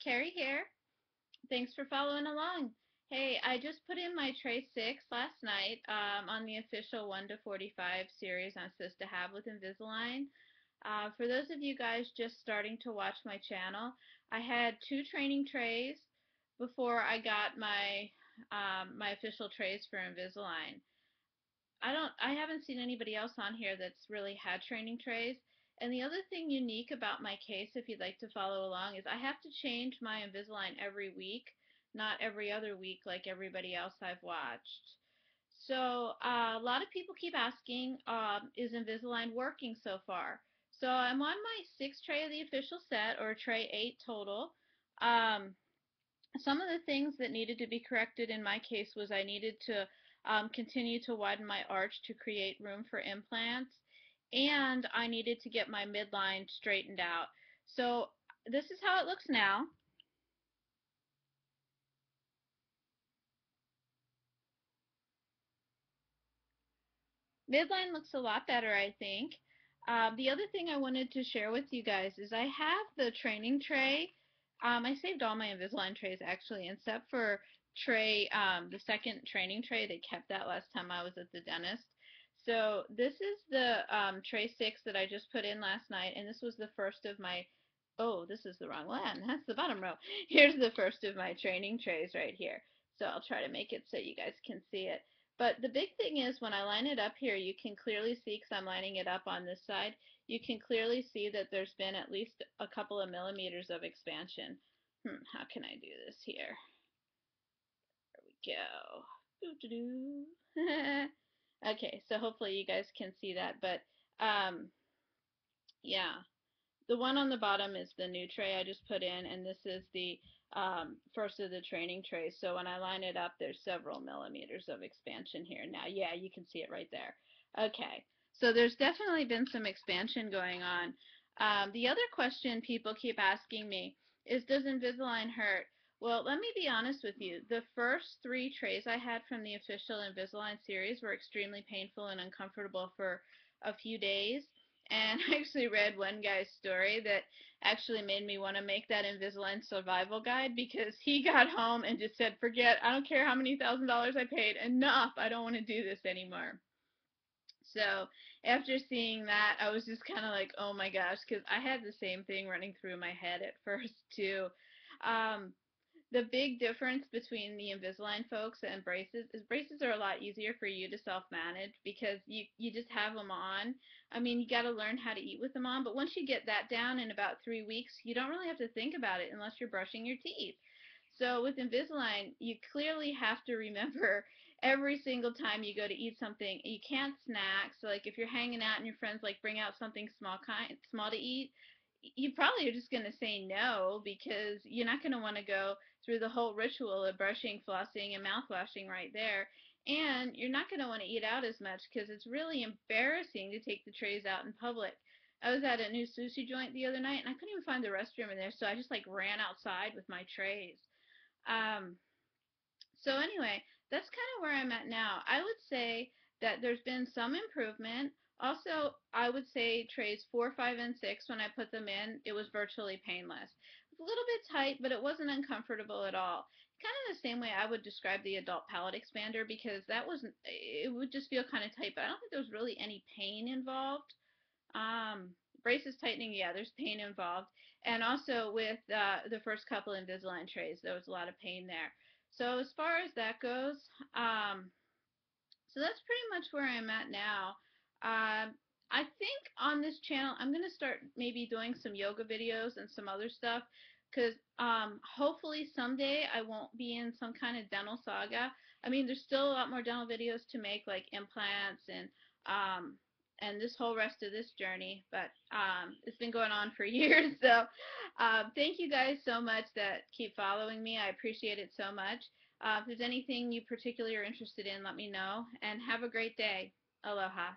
Carrie here. Thanks for following along. Hey, I just put in my Tray 6 last night on the official 1 to 45 series I'm supposed to have with Invisalign. For those of you guys just starting to watch my channel, I had 2 training trays before I got my official trays for Invisalign. I haven't seen anybody else on here that's really had training trays. And the other thing unique about my case, if you'd like to follow along, is I have to change my Invisalign every week, not every other week like everybody else I've watched. So a lot of people keep asking, is Invisalign working so far? So I'm on my 6th tray of the official set, or tray 8 total. Um, some of the things that needed to be corrected in my case was I needed to continue to widen my arch to create room for implants, and I needed to get my midline straightened out. So this is how it looks now. Midline looks a lot better, I think. The other thing I wanted to share with you guys is I have the training tray. I saved all my Invisalign trays actually, except for tray, the second training tray. They kept that last time I was at the dentist. So this is the tray 6 that I just put in last night, and this was the first of my, oh, this is the wrong one. That's the bottom row. Here's the first of my training trays right here. So I'll try to make it so you guys can see it. But the big thing is when I line it up here, you can clearly see, because I'm lining it up on this side, you can clearly see that there's been at least a couple of millimeters of expansion. How can I do this here? There we go. Doo-doo-doo. Okay, so hopefully you guys can see that. But yeah, the one on the bottom is the new tray I just put in, and this is the first of the training trays. So when I line it up, there's several millimeters of expansion here. Now, yeah, you can see it right there. Okay, so there's definitely been some expansion going on. The other question people keep asking me is, does Invisalign hurt? Well, let me be honest with you. The first 3 trays I had from the official Invisalign series were extremely painful and uncomfortable for a few days. And I actually read one guy's story that actually made me want to make that Invisalign survival guide, because he got home and just said, forget, I don't care how many $1,000s I paid, enough, I don't want to do this anymore. So after seeing that, I was just kind of like, oh my gosh, because I had the same thing running through my head at first too. Um, the big difference between the Invisalign folks and braces is braces are a lot easier for you to self-manage, because you just have them on. I mean, you got to learn how to eat with them on, but once you get that down in about 3 weeks, you don't really have to think about it unless you're brushing your teeth. So with Invisalign, you clearly have to remember every single time you go to eat something, you can't snack. So like if you're hanging out and your friends like bring out something small to eat, you probably are just going to say no, because you're not going to want to go through the whole ritual of brushing, flossing, and mouthwashing right there. And you're not going to want to eat out as much, because it's really embarrassing to take the trays out in public. I was at a new sushi joint the other night, and I couldn't even find the restroom in there, so I just like ran outside with my trays. Um, so anyway, that's kind of where I'm at now. I would say that there's been some improvement. Also, I would say trays 4, 5, and 6, when I put them in, it was virtually painless. It was a little bit tight, but it wasn't uncomfortable at all. Kind of the same way I would describe the adult palate expander, because that wasn't, it would just feel kind of tight, but I don't think there was really any pain involved. Braces tightening, yeah, there's pain involved. And also with the first couple Invisalign trays, there was a lot of pain there. So as far as that goes, so that's pretty much where I'm at now. I think on this channel, I'm going to start maybe doing some yoga videos and some other stuff, because hopefully someday I won't be in some kind of dental saga. I mean, there's still a lot more dental videos to make, like implants and this whole rest of this journey, but it's been going on for years. So thank you guys so much that keep following me. I appreciate it so much. If there's anything you particularly are interested in, let me know, and have a great day. Aloha.